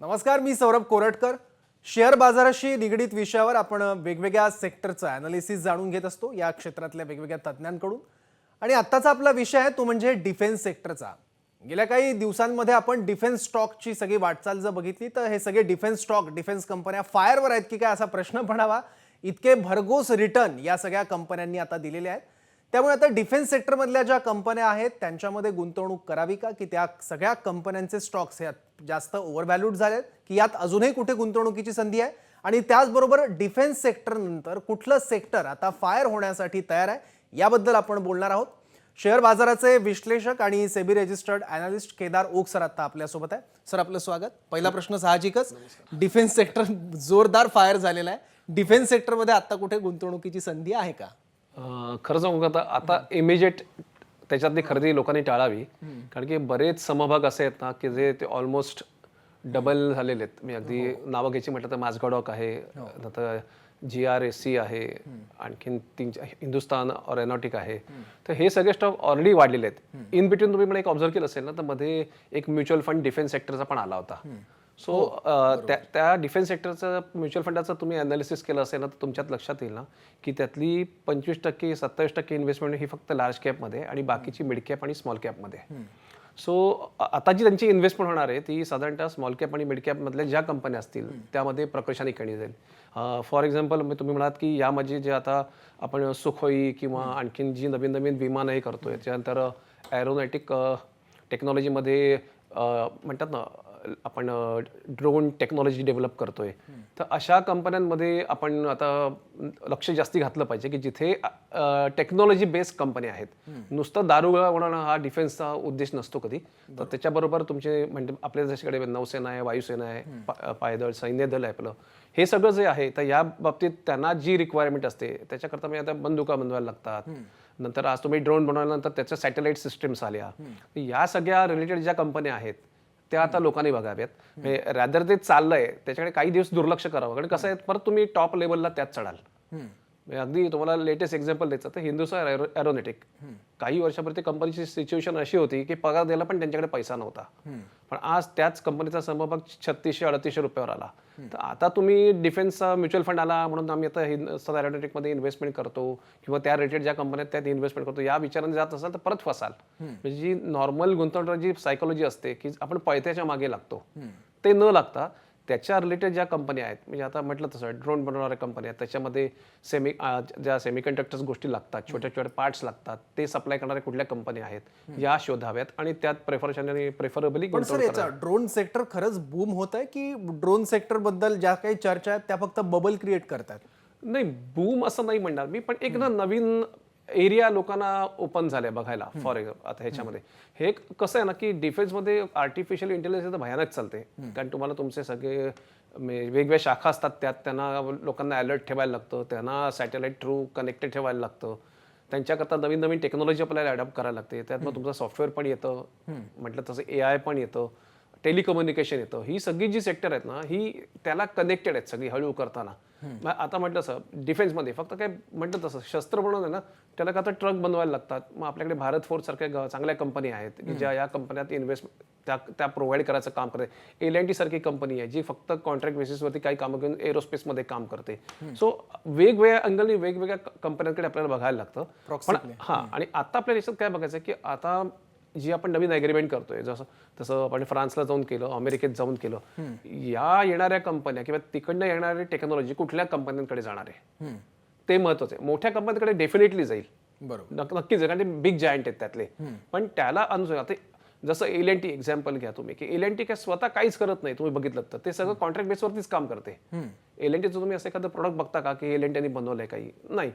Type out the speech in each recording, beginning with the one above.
नमस्कार, मी सौरभ कोरटकर. शेअर बाजाराशी निगडित विषयावर आपण वेगवेगळ्या सेक्टरचं ॲनालिसिस जाणून घेत असतो या क्षेत्रातल्या वेगवेगळ्या तज्ञांकडून. आणि आत्ताचा आपला विषय आहे तो म्हणजे डिफेन्स सेक्टरचा. गेल्या काही दिवसांमध्ये आपण डिफेन्स स्टॉकची सगळी वाटचाल जर बघितली तर हे सगळे डिफेन्स स्टॉक, डिफेन्स कंपन्या फायरवर आहेत की काय असा प्रश्न पडावा. इतके भरघोस रिटर्न या सगळ्या कंपन्यांनी आता दिलेले आहेत. त्यामुळे आता डिफेन्स सेक्टरमधल्या ज्या कंपन्या आहेत त्यांच्यामध्ये गुंतवणूक करावी का, की त्या सगळ्या कंपन्यांचे स्टॉक्स हे जास्त ओव्हरव्हॅल्यूड झालेत, की यात अजूनही कुठे गुंतवणुकीची संधी आहे. आणि त्याचबरोबर डिफेन्स सेक्टर नंतर कुठलं सेक्टर आता फायर होण्यासाठी तयार आहे याबद्दल आपण बोलणार आहोत. शेअर बाजाराचे विश्लेषक आणि SEBI registered analyst Kedar Oak sir आता आपल्यासोबत आहे. सर, आपलं स्वागत. पहिला प्रश्न साहजिकच, डिफेन्स सेक्टर जोरदार फायर झालेला आहे. डिफेन्स सेक्टरमध्ये आता कुठे गुंतवणुकीची संधी आहे का? खरं सांगू का, आता इमिजिएट त्याच्यातली खरेदी लोकांनी टाळावी. कारण की बरेच समभाग असे आहेत ना की जे ते ऑलमोस्ट डबल झालेले आहेत. मी अगदी नावं घ्यायची म्हटलं तर माझगाडॉक आहे, नंतर GRSC आहे, आणखीन हिंदुस्तान एरोनॉटिक आहे. तर हे सगळे स्टॉक ऑलरेडी वाढलेले आहेत. इन बिटवीन तुम्ही मला एक ऑब्झर्व केलं असेल ना, तर मध्ये एक म्युच्युअल फंड डिफेन्स सेक्टरचा पण आला होता. सो त्या डिफेन्स सेक्टरचं म्युच्युअल फंडाचं तुम्ही अनालिसिस केलं असेल ना, तर तुमच्यात लक्षात येईल ना की त्यातली 25% 27% इन्व्हेस्टमेंट ही फक्त लार्ज कॅपमध्ये आणि बाकीची मिड कॅप आणि स्मॉल कॅपमध्ये. सो आता जी त्यांची इन्व्हेस्टमेंट होणार आहे ती साधारणतः स्मॉल कॅप आणि मिड कॅपमधल्या ज्या कंपन्या असतील त्यामध्ये प्रकर्षाने कमी जाईल. फॉर एक्झाम्पल तुम्ही म्हणालात की यामध्ये जे आता आपण सुखोई किंवा आणखीन जी नवीन नवीन विमानही करतोय, त्यानंतर एरोनॉटिक टेक्नॉलॉजीमध्ये म्हणतात ना आपण ड्रोन टेक्नॉलॉजी डेव्हलप करतोय, तर अशा कंपन्यांमध्ये आपण आता लक्ष जास्ती घातलं पाहिजे की जिथे टेक्नॉलॉजी बेस्ड कंपन्या आहेत. नुसतं दारुगोळा बनवणं हा डिफेन्सचा उद्देश नसतो कधी. तर त्याच्याबरोबर तुमचे म्हणजे आपल्या जशाकडे नौसेना आहे, वायुसेना आहे, पायदळ, सैन्य दल आहे आपलं, हे सगळं जे आहे तर या बाबतीत त्यांना जी रिक्वायरमेंट असते त्याच्याकरता मी आता बंदुका बनवायला लागतात. नंतर आज तुम्ही ड्रोन बनवल्यानंतर त्याच्या सॅटेलाइट सिस्टम्स आल्या. या सगळ्या रिलेटेड ज्या कंपन्या आहेत त्या आता लोकांनी बघाव्यात. रॅदर ते चाललंय त्याच्याकडे काही दिवस दुर्लक्ष करावं. कारण कसं आहे, परत तुम्ही टॉप लेवलला त्यात चढाल. अगदी तुम्हाला लेटेस्ट एक्झाम्पल द्यायचं तर हिंदुस्तान एरोनॉटिक, काही वर्षापूर्वी कंपनीची सिच्युएशन अशी होती की पगार द्यायला पण त्यांच्याकडे पैसा नव्हता. पण आज त्याच कंपनीचा समभाग 3600-3800 रुपयावर आला. तर आता तुम्ही डिफेन्सचा म्युच्युअल फंड आला म्हणून आम्ही आता हिंदुस्तान एरोनॉटिकमध्ये इन्व्हेस्टमेंट करतो किंवा त्या रिलेटेड ज्या कंपन्या त्यात इन्व्हेस्टमेंट करतो या विचाराने जात असाल तर परत फसाल. म्हणजे जी नॉर्मल गुंतवणुकीची सायकोलॉजी असते की आपण पैशाच्या मागे लागतो, ते न लागता त्याच्या रिलेटेड ज्या कंपन्या आहेत, म्हणजे आता म्हटलं तसं ड्रोन बनवणाऱ्या कंपन्या आहेत, त्याच्यामध्ये ज्या सेमीकंडक्टर्स गोष्टी लागतात, छोट्या छोट्या पार्ट्स लागतात, ते सप्लाय करणाऱ्या कुठल्या कंपन्या आहेत या शोधाव्यात आणि त्यात प्रेफरेबली. पण सर, याचा ड्रोन सेक्टर खरंच बूम होत आहे की ड्रोन सेक्टर बद्दल ज्या काही चर्चा आहेत त्या फक्त बबल क्रिएट करतात? नाही, बूम असं नाही म्हणणार मी, पण एक ना नवीन एरिया लोकांना ओपन झाल्या बघायला. फॉर एक्झाम्पल आता ह्याच्यामध्ये हे कसं आहे ना की डिफेन्समध्ये आर्टिफिशियल इंटेलिजन्स भयानक चालते. कारण तुम्हाला तुमचे सगळे वेगवेगळ्या शाखा असतात, त्यात त्यांना लोकांना अलर्ट ठेवायला लागतं, त्यांना सॅटेलाइट थ्रू कनेक्टेड ठेवायला लागतं, त्यांच्याकरता नवीन नवीन टेक्नॉलॉजी आपल्याला अडॉप्ट करायला लागते. त्यात मग तुमचं सॉफ्टवेअर पण येतं, म्हटलं तसं AI पण येतं, टेलिकम्युनिकेशन येतं. ही सगळी जी सेक्टर आहेत ना ही त्याला कनेक्टेड आहेत सगळी हळू करताना. आता म्हटलं असं डिफेन्समध्ये फक्त काय म्हटलं तसं शस्त्र बनवणं ना, त्याला का तर ट्रक बनवायला लागतात. मग आपल्याकडे भारत फोर्स सारख्या चांगल्या कंपनी आहेत की ज्या या कंपन्यात इन्व्हेस्ट त्या प्रोव्हाइड करायचं काम करते. LNT सारखी कंपनी आहे जी फक्त कॉन्ट्रॅक्ट बेसिसवरती काही कामं घेऊन एरोस्पेसमध्ये काम करते. सो वेगवेगळ्या अँगलनी वेगवेगळ्या कंपन्यांकडे आपल्याला बघायला लागतं. पण हां, आणि आता आपल्या देशात काय बघायचं की आता जी आपण नवीन ॲग्रीमेंट करतोय, तसं आपण फ्रान्सला जाऊन केलं, अमेरिकेत जाऊन केलं, या येणाऱ्या कंपन्या किंवा तिकडनं येणारी टेक्नॉलॉजी कुठल्या कंपन्यांकडे जाणार आहे ते महत्वाचं आहे. मोठ्या कंपन्यांकडे डेफिनेटली जाईल, बरोबर, नक्कीच, कारण ते बिग जायंट आहेत त्यातले. पण त्याला अनुसार आता जसं LNT एक्झाम्पल घ्या तुम्ही, की LNT काय स्वतः काहीच करत नाही. तुम्ही बघितलं तर ते सगळं कॉन्ट्रॅक्ट बेसवरतीच काम करते. LNTचं तुम्ही असं एखादं प्रोडक्ट बघता का की LNTने बनवलंय काही? नाही.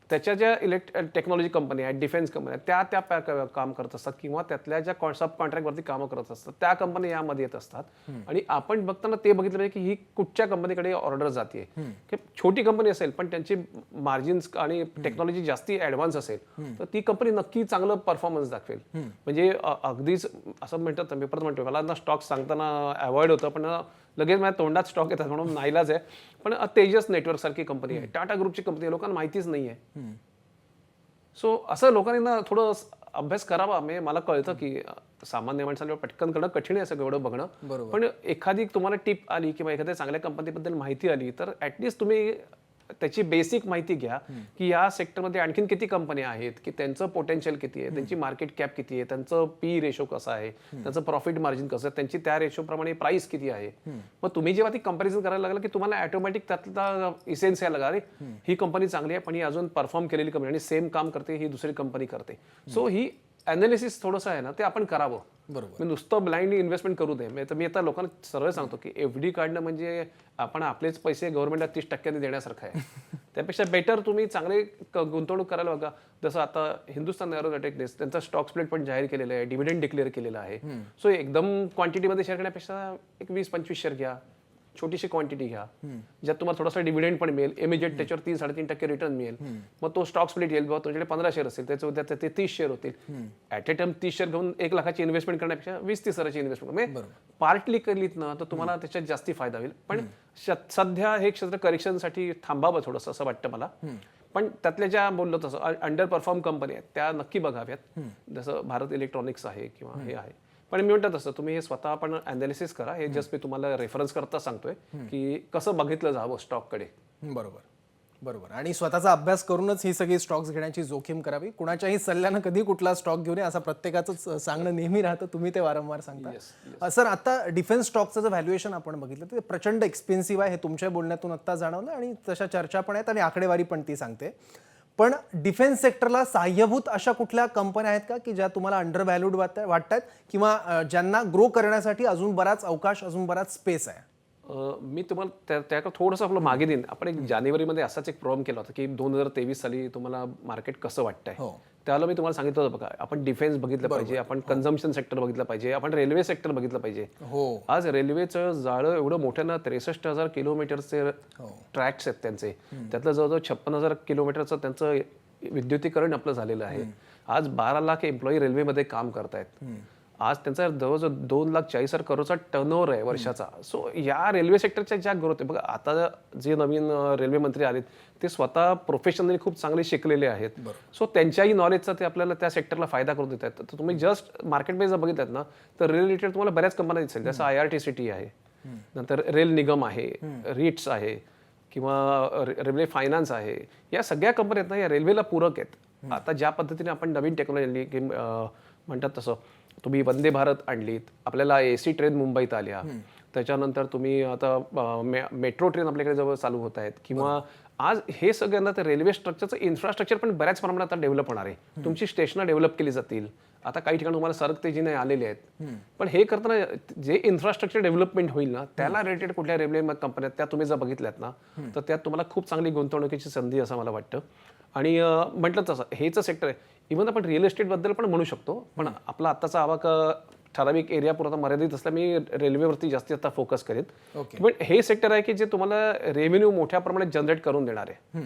त्याच्या ज्या टेक्नॉलॉजी कंपनी आहेत, डिफेन्स कंपनी आहेत, त्या काम करत असतात किंवा त्यातल्या ज्या सब कॉन्ट्रॅक्टवरती कामं करत असतात त्या कंपन्या यामध्ये येत असतात. आणि आपण बघताना ते बघितलं पाहिजे की ही कुठच्या कंपनीकडे ऑर्डर जाते. की छोटी कंपनी असेल पण त्यांची मार्जिन्स आणि टेक्नॉलॉजी जास्ती ऍडव्हान्स असेल तर ती कंपनी नक्की चांगलं परफॉर्मन्स दाखवेल. म्हणजे अगदीच असं म्हणतात, मी परत म्हणतो, मला ना स्टॉक सांगताना अवॉइड होतं पण लगेच माझ्या तोंडात स्टॉक येतात म्हणून नाईलाज आहे. पण तेजस नेटवर्क सारखी कंपनी आहे, टाटा ग्रुपची कंपनी आहे, लोकांना माहितीच नाही आहे. सो असं लोकांनी ना थोडं अभ्यास करावा. मला कळतं की सामान्य माणसाला पटकन करणं कठीण आहे असं एवढं बघणं. पण एखादी तुम्हाला टिप आली किंवा एखाद्या चांगल्या कंपनीबद्दल माहिती आली तर ऍटलिस्ट तुम्ही त्याची बेसिक माहिती घ्या की या सेक्टरमध्ये आणखीन किती कंपन्या आहेत, की त्यांचं पोटेन्शियल किती आहे, त्यांची मार्केट कॅप किती आहे, त्यांचं पी रेशो कसं आहे, त्यांचं प्रॉफिट मार्जिन कसं आहे, त्यांची त्या रेशोप्रमाणे प्राइस किती आहे. मग तुम्ही जेव्हा ती कंपॅरिझन करायला लागला की तुम्हाला ऑटोमॅटिक त्यातला इसेन्स यायला लागला, अरे ही कंपनी चांगली आहे पण ही अजून परफॉर्म केलेली कंपनी आणि सेम काम करते ही दुसरी कंपनी करते. सो ही अनालिसिस थोडंसं आहे ना ते आपण करावं. मी नुसतं ब्लाइंडली इन्व्हेस्टमेंट करू दे. मी आता लोकांना सरळ सांगतो की एफडी काढणं म्हणजे आपण आपलेच पैसे गव्हर्नमेंटला 30% देण्यासारखं आहे. त्यापेक्षा बेटर तुम्ही चांगले गुंतवणूक करायला बघा. जसं आता हिंदुस्तान एरोनॉटिक्स त्यांचा स्टॉक स्प्लिट पण जाहीर केलेला आहे, डिव्हिडंड डिक्लेअर केलेला आहे. सो एकदम क्वांटिटीमध्ये शेअर घेण्यापेक्षा एक 20-25 शेअर घ्या, छोटीशी क्वांटिटी घ्या, ज्यात तुम्हाला थोडासा डिव्हिडंड पण मिळेल, इमिजिएट त्याच्यावर 3-3.5% रिटर्न मिळेल. मग तो स्टॉक स्प्लिट येईल, तुमच्याकडे 15 शेअर असेल त्याच्या ते 30 शेअर होतील. ऍट अ टाइम 30 शेअर घेऊन 1 लाखाची इन्व्हेस्टमेंट करण्यापेक्षा 20-30 इन्व्हेस्टमेंट म्हणजे पार्टली केलीत ना तर तुम्हाला त्याच्यात जास्ती फायदा होईल. पण सध्या हे क्षेत्र करेक्शनसाठी थांबावं थोडंसं असं वाटतं मला. पण त्यातल्या ज्या बोललो तसं अंडर परफॉर्म कंपनी आहेत त्या नक्की बघाव्यात. जसं भारत इलेक्ट्रॉनिक्स आहे किंवा हे आहे. पण मी म्हणतो तसं तुम्ही हे स्वतः पण अनालिसिस करा. हे जस्ट मी तुम्हाला रेफरन्स करता सांगतोय की कसं बघितलं जावं स्टॉककडे. बरोबर. आणि स्वतःचा अभ्यास करूनच ही सगळी स्टॉक्स घेण्याची जोखीम करावी. कुणाच्याही सल्ल्यानं कधी कुठला स्टॉक घेऊ नये असं प्रत्येकाचं सांगणं नेहमी राहतं. तुम्ही ते वारंवार सांगता. सर, आता डिफेन्स स्टॉकचं जर व्हॅल्युएशन आपण बघितलं तर ते प्रचंड एक्सपेन्सिव्ह आहे हे तुमच्या बोलण्यातून आत्ता जाणवलं आणि तशा चर्चा पण आहेत आणि आकडेवारी पण ती सांगते. पण डिफेन्स सेक्टरला सहाय्यभूत अशा कुठल्या कंपन्या आहेत का की ज्या तुम्हाला अंडर व्हॅल्यूड वाटतात किंवा ज्यांना ग्रो करण्यासाठी अजून बराच अवकाश, अजून बराच स्पेस आहे? मी तुम्हाला त्याकडे थोडंसं आपलं मागे देईन. आपण एक जानेवारीमध्ये असाच एक प्रोग्राम केला होता की 2023 साली तुम्हाला मार्केट कसं वाटतंय. त्याला मी तुम्हाला सांगितलं होतं बघा, आपण डिफेन्स बघितलं पाहिजे, आपण कन्झम्पन सेक्टर बघितलं पाहिजे, आपण रेल्वे सेक्टर बघितलं पाहिजे. आज रेल्वेचं जाळं एवढं मोठं ना, 63,000 किलोमीटरचे ट्रॅक्स आहेत त्यांचे. त्यातलं जवळजवळ 56,000 किलोमीटरचं त्यांचं विद्युतीकरण आपलं झालेलं आहे. आज 12 लाख एम्प्लॉई रेल्वेमध्ये काम करतायत. आज त्यांचा जवळजवळ 2,40,000 करोडचा टर्नओव्हर आहे वर्षाचा. सो या रेल्वे सेक्टरच्या ज्या ग्रोथ आहे बघा, आता जे नवीन रेल्वे मंत्री आलेत ते स्वतः प्रोफेशनली खूप चांगले शिकलेले आहेत. सो त्यांच्याही नॉलेजचा ते आपल्याला त्या सेक्टरला फायदा करून देत आहेत. तर तुम्ही जस्ट मार्केट बेस जर बघितलात ना तर रेल रिलेटेड तुम्हाला बऱ्याच कंपन्या दिसेल. जसं IRTCT आहे, नंतर रेल निगम आहे, रिट्स आहे किंवा रेल्वे फायनान्स आहे. या सगळ्या कंपन्या आहेत ना या रेल्वेला पूरक आहेत. आता ज्या पद्धतीने आपण नवीन टेक्नॉलॉजी म्हणतात तसं तुम्ही वंदे भारत आणलीत, आपल्याला AC ट्रेन मुंबईत आल्या, त्याच्यानंतर तुम्ही आता मेट्रो ट्रेन आपल्याकडे जवळ चालू होत आहेत किंवा आज हे सगळ्यांना तर रेल्वे स्ट्रक्चरचं इन्फ्रास्ट्रक्चर पण बऱ्याच प्रमाणात आता डेव्हलप होणार आहे. तुमची स्टेशनं डेव्हलप केली जातील. आता काही ठिकाणी तुम्हाला सरकतेजीने आलेले आहेत. पण हे करताना जे इन्फ्रास्ट्रक्चर डेव्हलपमेंट होईल ना त्याला रिलेटेड कुठल्या रेल्वे कंपन्या त्या तुम्ही जर बघितल्यात ना तर त्यात तुम्हाला खूप चांगली गुंतवणुकीची संधी असं मला वाटतं. आणि म्हटलं तसं हेच सेक्टर आहे. इव्हन आपण रिअल एस्टेटबद्दल पण म्हणू शकतो. पण आपला आत्ताचा आवाक ठराविक एरिया पुरता मर्यादित असला मी रेल्वेवरती जास्ती आता फोकस करेन. पण हे सेक्टर आहे की जे तुम्हाला रेव्हेन्यू मोठ्या प्रमाणात जनरेट करून देणार आहे.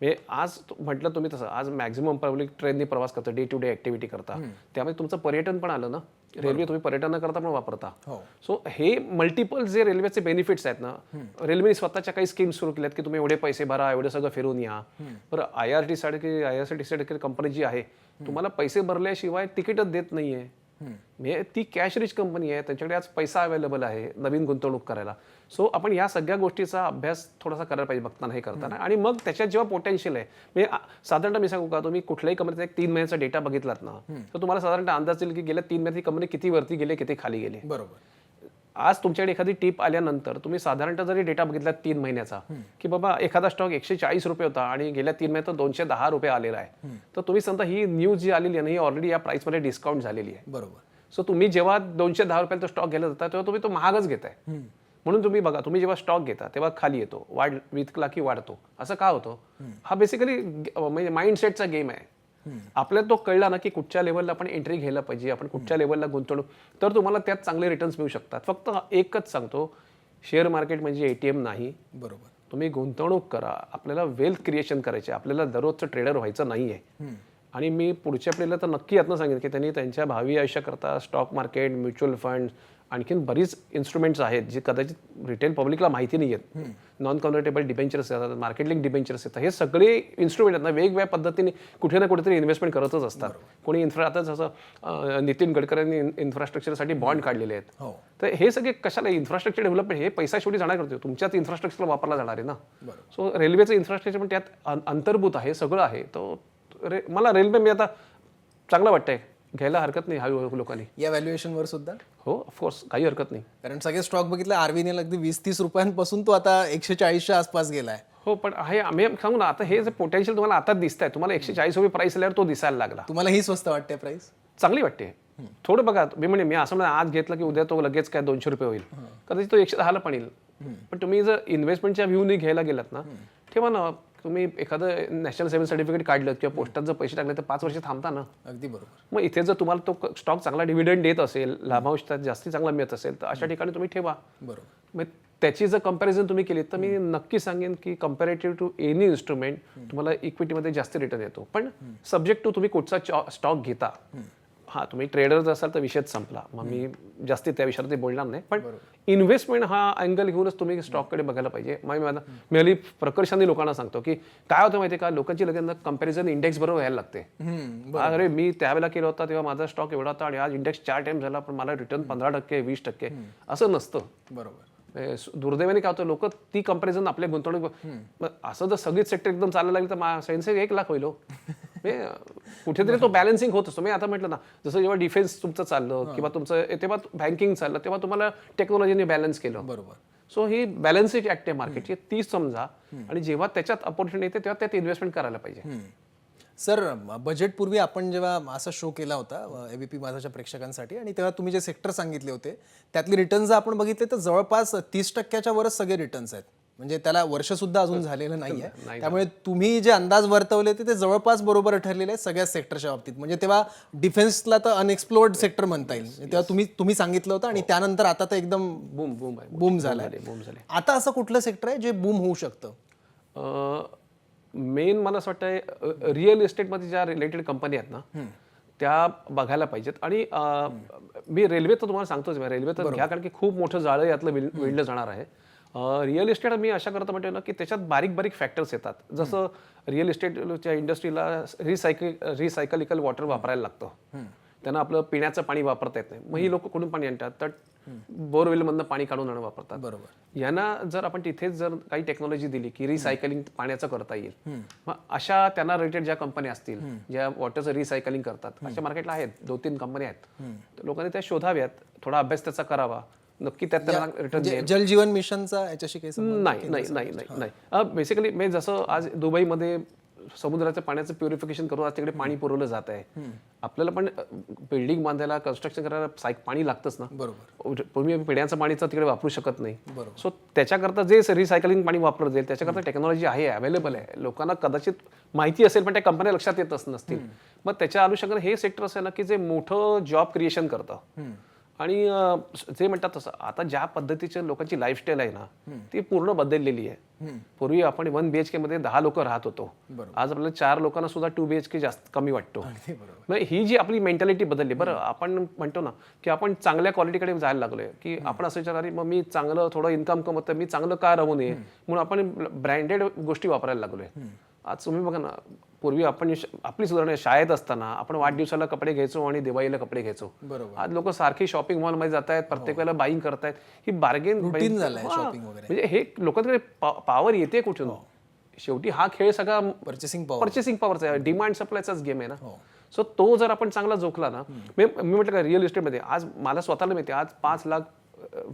म्हणजे आज म्हटलं तुम्ही तसं आज मॅक्झिमम पब्लिक ट्रेननी प्रवास करता, डे टू डे ऍक्टिव्हिटी करता, त्यामुळे तुमचं पर्यटन पण आलं ना. रेल्वे तुम्ही पर्यटन करता पण वापरता. सो हे मल्टिपल जे रेल्वेचे बेनिफिट्स आहेत ना, रेल्वेने स्वतःच्या काही स्कीम्स सुरू केल्यात की तुम्ही एवढे पैसे भरा, एवढं सगळं फिरून या. बरं IRCTC कंपनी जी आहे तुम्हाला पैसे भरल्याशिवाय तिकीटच देत नाहीये. म्हणजे ती कॅश रिच कंपनी आहे, त्यांच्याकडे आज पैसा अवेलेबल आहे नवीन गुंतवणूक करायला. सो आपण या सगळ्या गोष्टीचा अभ्यास थोडासा करायला पाहिजे बघताना हे करताना. आणि मग त्याच्यात जेव्हा पोटेन्शियल आहे म्हणजे साधारणतः मी सांगू का, तुम्ही कुठल्याही कंपनीचा एक 3 महिन्याचा डेटा बघितलात ना तर तुम्हाला साधारणतः अंदाज येईल की गेल्या 3 महिन्यात ही कंपनी किती वरती गेले, किती खाली गेले. आज तुमच्याकडे एखादी टीप आल्यानंतर तुम्ही साधारणतः जरी डेटा बघितला 3 महिन्याचा की बाबा एखादा स्टॉक 140 रुपये होता आणि गेल्या 3 महिन्यात 210 रुपये आलेला आहे, तर तुम्ही समजा ही न्यूज जी आलेली आहे ना ही ऑलरेडी या प्राइसमध्ये डिस्काउंट झालेली आहे. सो तुम्ही जेव्हा 210 रुपयाला तो स्टॉक घ्यायला जाता तेव्हा तुम्ही तो महागच घेताय. म्हणून तुम्ही बघा, तुम्ही जेव्हा स्टॉक घेता तेव्हा खाली येतो, विकला की वाढतो. असं का होतं? हा बेसिकली म्हणजे माइंडसेटचा गेम आहे. आपल्याला तो कळला ना की कुठच्या लेवलला आपण एंट्री घ्यायला पाहिजे, आपण कुठच्या लेवलला गुंतवणूक, तर तुम्हाला त्यात चांगले रिटर्न्स मिळू शकतात. फक्त एकच सांगतो, शेअर मार्केट म्हणजे ATM नाही. तुम्ही गुंतवणूक करा. आपल्याला वेल्थ क्रिएशन करायचे, आपल्याला दररोजचं ट्रेडर व्हायचं नाहीये. आणि मी पुढच्या पिढीला तर नक्की यातनं सांगेन की त्यांनी त्यांच्या भावी आयुष्याकरता स्टॉक मार्केट, म्युच्युअल फंड आणखीन बरीच इन्स्ट्रुमेंट्स आहेत जे कदाचित रिटेल पब्लिकला माहिती नाही आहेत. नॉन कन्व्हर्टेबल डिबेंचर्स येतात, मार्केट लिंक डिबेंचर्स येतात. हे सगळे इन्स्ट्रुमेंट आहेत ना वेगवेगळ्या पद्धतीने कुठे ना कुठेतरी इन्व्हेस्टमेंट करतच असतात. कोणी आता जसं नितीन गडकरींनी इन्फ्रास्ट्रक्चरसाठी बॉन्ड काढलेले आहेत. तर हे सगळे कशाला इन्फ्रास्ट्रक्चर डेव्हलपमेंट हे पैसा शेवटी जाणार करतो तुमच्याच इन्फ्रास्ट्रक्चरला वापरला जाणार आहे ना. सो रेल्वेचं इन्फ्रास्ट्रक्चर पण त्यात अंतर्भूत आहे, सगळं आहे. तो मला रेल्वे मी आता चांगलं वाटतंय, घ्यायला हरकत नाही हळूहळू लोकांनी. या व्हॅल्युएशनवर सुद्धा हो ऑफकोर्स काही हरकत नाही. कारण सगळे स्टॉक बघितले आरबीएल अगदी 20-30 रुपयांपासून तो आता 140च्या आसपास गेलाय. हो पण आहे आम्ही सांगू ना आता हे जे पोटेन्शियल तुम्हाला आताच दिसत आहे. तुम्हाला 140 रुपये प्राइस आल्यावर तो दिसायला लागला. तुम्हाला ही स्वस्त वाटते प्राइस? चांगली वाटते. थोडं बघा मी असं म्हणा आज घेतलं की उद्या तो लगेच काय 200 रुपये होईल, कदाचित तो 110 ला पण येईल. पण तुम्ही जर इन्व्हेस्टमेंटच्या व्ह्यूने घ्यायला गेलात ना, ठेवा ना. तुम्ही एखादं नॅशनल सेव्हिंग सर्टिफिकेट काढलं किंवा पोस्टात जर पैसे टाकले तर 5 वर्ष थांबता ना. अगदी बरोबर. मग इथे जर तुम्हाला तो स्टॉक चांगला डिव्हिडंड देत असेल, लाभांश त्यात जास्ती चांगला मिळत असेल तर अशा ठिकाणी तुम्ही ठेवा. बरोबर. मग त्याची जर कंपॅरिझन तुम्ही केली तर मी नक्की सांगेन की कंपॅरेटिव्ह टू एनी इन्स्ट्रुमेंट तुम्हाला इक्विटीमध्ये जास्त रिटर्न येतो. पण सब्जेक्ट टू तुम्ही कुठचा स्टॉक घेता. हा तुम्ही ट्रेडर असाल तर विषयच संपला, मग मी जास्ती त्या विषयावरती बोलणार नाही. पण इन्व्हेस्टमेंट हा अँगल घेऊनच तुम्ही स्टॉककडे बघायला पाहिजे. मी हल्ली प्रकर्षाने लोकांना सांगतो की काय होतं माहिती का, लोकांची लगेच कंपॅरिझन इंडेक्स बरोबर व्हायला लागते. अरे मी त्यावेळेला केला होता तेव्हा माझा स्टॉक एवढा होता आणि आज इंडेक्स 4 टाइम झाला पण मला रिटर्न 15%, 20%. असं नसतं. बरोबर. दुर्दैवाने काय होतं, लोक ती कंपॅरिझन आपल्या गुंतवणूक असं जर सगळीच सेक्टर एकदम चालायला लागली तर सेन्सेक्स 1 लाख होईल. कुठेतरी तो बॅलन्सिंग होत असतो. मी आता म्हटलं ना, जसं जेव्हा डिफेन्स तुमचं चाललं किंवा तुमचं तेव्हा बँकिंग चाललं तेव्हा तुम्हाला टेक्नॉलॉजीने बॅलन्स केलं. बरोबर. सो ही बॅलन्सिंग ऍक्ट आहे मार्केटची, ती समजा आणि जेव्हा त्याच्यात अपॉर्च्युनिटी येते तेव्हा त्यात इन्व्हेस्टमेंट करायला पाहिजे. सर बजेटपूर्वी आपण जेव्हा असा शो केला होता एबीपी माझाच्या प्रेक्षकांसाठी आणि तेव्हा तुम्ही जे सेक्टर सांगितले होते त्यातले रिटर्न्स आपण बघितले तर जवळपास 30%च्या वरच सगळे रिटर्न्स आहेत. म्हणजे त्याला वर्ष सुद्धा अजून झालेलं नाहीये. त्यामुळे तुम्ही जे अंदाज वर्तवले ते जवळपास बरोबर ठरलेले आहेत सगळ्या सेक्टरच्या बाबतीत. म्हणजे तेव्हा डिफेन्सला तर अनएक्सप्लोर्ड सेक्टर म्हणता येईल. तेव्हा तुम्ही सांगितलं होतं आणि त्यानंतर आता तर एकदम बूम झालाय. आता असं कुठलं सेक्टर आहे जे बूम होऊ शकतं? मेन मला असं वाटतं रिअल इस्टेटमध्ये ज्या रिलेटेड कंपनी आहेत ना त्या बघायला पाहिजेत. आणि मी रेल्वे तर तुम्हाला सांगतोच, रेल्वे तर घ्या कारण की खूप मोठं जाळं यातलं विणलं जाणार आहे. रिअल इस्टेट मी अशा करता म्हणतो ना की त्याच्यात बारीक बारीक फॅक्टर्स येतात. जसं रिअल इस्टेटच्या इंडस्ट्रीला रिसायकलिकल वॉटर वापरायला लागतं. त्यांना आपलं पिण्याचं पाणी वापरता येत नाही. मग ही लोक कुठून पाणी आणतात तर बोरवेलमधनं पाणी काढून आणून वापरतात. बरोबर. यांना जर आपण तिथेच जर काही टेक्नॉलॉजी दिली की रिसायकलिंग पाण्याचं करता येईल, मग अशा त्यांना रिलेटेड ज्या कंपनी असतील ज्या वॉटरचं रिसायकलिंग करतात अशा मार्केटला आहेत 2-3 कंपन्या आहेत. लोकांनी त्या शोधाव्यात, थोडा अभ्यास त्याचा करावा. नक्की त्यात त्यांना रिटर्न जल जीवन मिशनचा याच्याशी काही संबंध? नाही. बेसिकली मी जसं आज दुबईमध्ये समुद्राचं पाण्याचं प्युरिफिकेशन करून आज तिकडे पाणी पुरवलं जात आहे. आपल्याला पण बिल्डिंग बांधायला कन्स्ट्रक्शन करायला पाणी लागतंच ना. बरोबर. पूर्वी पिण्याचं पाणीचं तिकडे वापरू शकत नाही. सो त्याच्याकरता जे रिसायकलिंग पाणी वापरलं जाईल त्याच्याकरता टेक्नॉलॉजी आहे, अवेलेबल आहे. लोकांना कदाचित माहिती असेल पण त्या कंपन्या लक्षात येतच नसतील. मग त्याच्या अनुषंगाने हे सेक्टर असं आहे ना की जे मोठं जॉब क्रिएशन करतं. आणि जे म्हणतात तसं आता ज्या पद्धतीच्या लोकांची लाईफस्टाईल आहे ना ती पूर्ण बदललेली आहे. पूर्वी आपण 1 BHK मध्ये 10 लोक राहत होतो. आज आपल्याला 4 लोकांना सुद्धा 2 BHK जास्त कमी वाटतो. ही जी आपली मेंटॅलिटी बदलली. बरं आपण म्हणतो ना की आपण चांगल्या क्वालिटीकडे जायला लागलोय की आपण असं विचार मग मी चांगलं थोडं इन्कम कमवतं मी चांगलं का राहू नये म्हणून आपण ब्रँडेड गोष्टी वापरायला लागलोय. आज तुम्ही बघा ना, पूर्वी आपण आपली सुधारणा शाळेत असताना आपण वाढदिवसाला कपडे घ्यायचो आणि दिवाळीला कपडे घ्यायचो. आज लोक सारखी शॉपिंग मॉल मध्ये जात आहेत, प्रत्येक वेळेला बाईंग करतायत. ही बार्गेन म्हणजे हे लोकांकडे पॉवर येते कुठून? शेवटी हा खेळ सगळा पर्चेसिंग पॉवरचा आहे, डिमांड सप्लायचाच गेम आहे ना. सो तो जर आपण चांगला जोखला ना, मी म्हटलं का रिअल इस्टेटमध्ये आज मला स्वतःला माहिती आज 5 लाख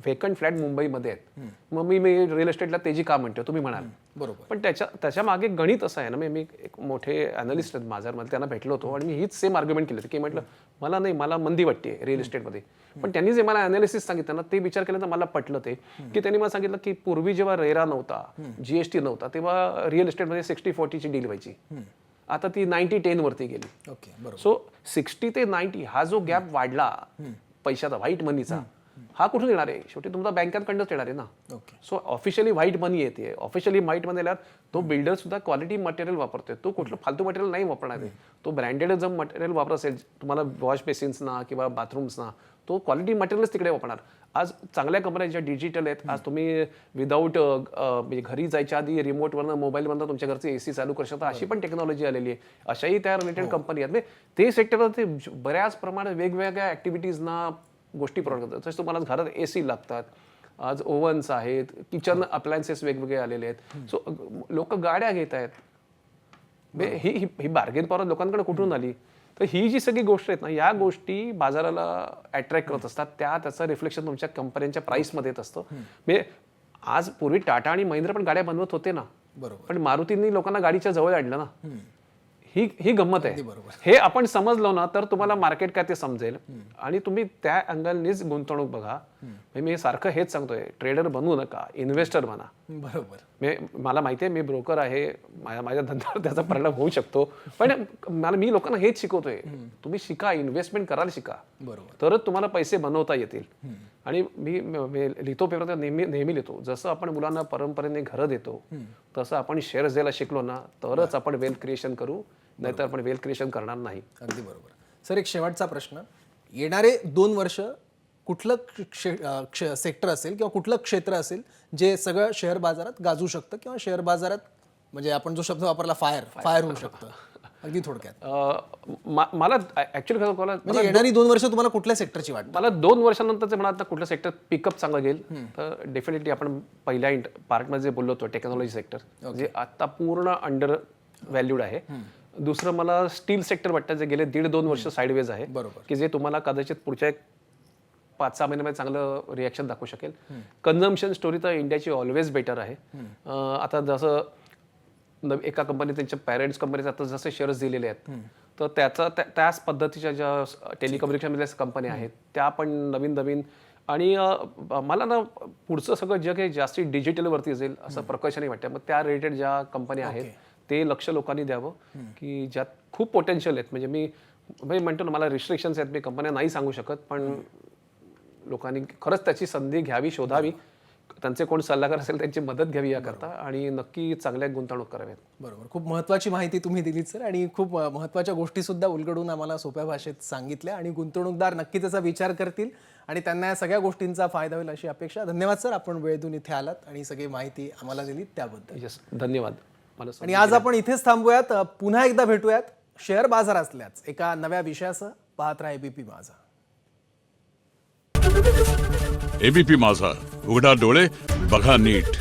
व्हेकंट फ्लॅट मुंबईमध्ये आहेत. मग मी रिअल इस्टेटला तेजी का म्हणतो तुम्ही म्हणाल. बरोबर. पण त्याच्या मागे गणित असं आहे ना, मी एक मोठे अनालिस्ट आहेत माझ्यामध्ये त्यांना भेटलो होतो आणि मी हीच सेम आर्ग्युमेंट केली होती की म्हटलं मला मंदी वाटते रिअल इस्टेटमध्ये. पण त्यांनी जे मला अनालिसिस सांगितलं ना ते विचार केल्यानंतर मला पटलं ते की त्यांनी मला सांगितलं की पूर्वी जेव्हा रेरा नव्हता, जीएसटी नव्हता तेव्हा रिअल इस्टेटमध्ये 60-40 ची डील व्हायची. आता ती 90-10 वरती गेली. सो 60 ते 90 हा जो गॅप वाढला पैशाचा, व्हाईट मनीचा, हा कुठून येणार आहे? शेवटी तुमचा बँकांकडनंच येणार आहे ना. ओके. सो ऑफिशियली व्हाईट मनी येते. ऑफिशियली व्हाईट मनी आल्यावर तो बिल्डर सुद्धा क्वालिटी मटेरियल वापरतोय. तो कुठलं फालतू मटेरियल नाही वापरणार आहे. तो ब्रँडेड जर मटेरियल वापरत असेल तुम्हाला वॉश बेसिन्सना किंवा बाथरूम्सना, तो क्वालिटी मटेरियलच तिकडे वापरणार. आज चांगल्या कंपन्या ज्या डिजिटल आहेत, आज तुम्ही विदाऊट म्हणजे घरी जायच्या आधी रिमोटवरनं मोबाईलवरनं तुमच्या घरचे एसी चालू करू शकता, अशी पण टेक्नॉलॉजी आलेली आहे. अशाही त्या रिलेटेड कंपनी आहेत. म्हणजे ते सेक्टर ते बऱ्याच प्रमाणात वेगवेगळ्या ऍक्टिव्हिटीजना गोष्टी प्रोव्हाइड करतात. जसं तुम्हाला घरात एसी लागतात, आज ओव्हन्स आहेत, किचन अप्लायन्सेस वेगवेगळे आलेले आहेत. सो लोक गाड्या घेत आहेत. ही बार्गेन पॉवर लोकांकडे कुठून आली? तर ही जी सगळी गोष्ट आहेत ना, या गोष्टी बाजाराला अट्रॅक्ट करत असतात. त्याचं रिफ्लेक्शन तुमच्या कंपन्यांच्या प्राइसमध्ये येत असतं. म्हणजे आज पूर्वी टाटा आणि महिंद्रा पण गाड्या बनवत होते ना, बरोबर. पण मारुतींनी लोकांना गाडीच्या जवळ आणलं ना. ही गंमत आहे. बरोबर. हे आपण समजलो ना तर तुम्हाला मार्केट काय ते समजेल आणि तुम्ही त्या अँगलनीच गुंतवणूक बघा. म्हणजे मी सारखं हेच सांगतोय, ट्रेडर बनवू नका, इन्व्हेस्टर बना. बरोबर. मला माहिती आहे मी ब्रोकर आहे, माझ्या धंद्यावर त्याचा परिणाम होऊ शकतो, पण मी लोकांना हेच शिकवतोय, तुम्ही शिका, इन्व्हेस्टमेंट करायला शिका, बरोबर. तरच तुम्हाला पैसे बनवता येतील. आणि मी लिहितो पेपर नेहमी लिहितो, जसं आपण मुलांना परंपरेने घरं देतो तसं आपण शेअर्स द्यायला शिकलो ना तरच आपण वेल्थ क्रिएशन करू, नाहीतर आपण वेल्थ क्रिएशन करणार नाही. अगदी बरोबर. सर, एक शेवटचा प्रश्न, येणारे 2 वर्ष कुठलं सेक्टर असेल किंवा कुठलं क्षेत्र असेल जे सगळं शेअर बाजारात गाजू शकतं किंवा शेअर बाजारात, म्हणजे आपण जो शब्द वापरला फायर होऊ शकतं, अगदी थोडक्यात? मला ऍक्च्युअली म्हणजे येणारी 2 वर्ष तुम्हाला कुठल्या सेक्टरची वाटतं? मला 2 वर्षानंतर म्हणत ना कुठलं सेक्टर पिकअप चांगलं घेईल, तर डेफिनेटली आपण पहिल्या पार्टमध्ये जे बोललो होतो टेक्नॉलॉजी सेक्टर जे आता पूर्ण अंडर व्हॅल्यूड आहे. दुसरं मला स्टील सेक्टर वाटतं जे गेले 1.5-2 वर्ष साईडवेज आहे, बरोबर. की जे तुम्हाला कदाचित पुढच्या 5-6 महिन्यामध्ये चांगलं रिॲक्शन दाखवू शकेल. कन्झम्पशन स्टोरी तर इंडियाची ऑलवेज बेटर आहे. आता जसं एका कंपनी त्यांच्या पॅरेंट्स कंपनीचे आता जसे शेअर्स दिलेले आहेत, तर त्याच पद्धतीच्या ज्या टेलिकम्युनिकेशनमधल्या कंपन्या आहेत त्या पण नवीन आणि मला ना पुढचं सगळं जग हे जास्ती डिजिटलवरती असेल असं प्रकर्षाने वाटतं. मग त्या रिलेटेड ज्या कंपन्या आहेत ते लक्ष लोकांनी द्यावं, की ज्यात खूप पोटेन्शियल आहेत. म्हणजे मी म्हणतो ना, मला रिस्ट्रिक्शन्स आहेत, मी कंपन्या नाही सांगू शकत, पण लोकांनी खरंच त्याची संधी घ्यावी, शोधावी, त्यांचे कोण सल्लागार असेल त्यांची मदत घ्यावी याकरता, आणि नक्की चांगल्या गुंतवणूक कराव्यात. बरोबर. खूप महत्त्वाची माहिती तुम्ही दिलीत सर, आणि खूप महत्त्वाच्या गोष्टी सुद्धा उलगडून आम्हाला सोप्या भाषेत सांगितल्या, आणि गुंतवणूकदार नक्की त्याचा विचार करतील आणि त्यांना या सगळ्या गोष्टींचा फायदा होईल अशी अपेक्षा. धन्यवाद सर, आपण वेळेतून इथे आलात आणि सगळी माहिती आम्हाला दिलीत त्याबद्दल. यस, धन्यवाद. आणि आज आपण इथेच थांबूयात. पुन्हा एकदा भेटूयात शेअर बाजारातल्याच एका नव्या विषयासह. पाहत राहा एबीपी माझा. एबीपी माझा, उघडा डोळे बघा नीट.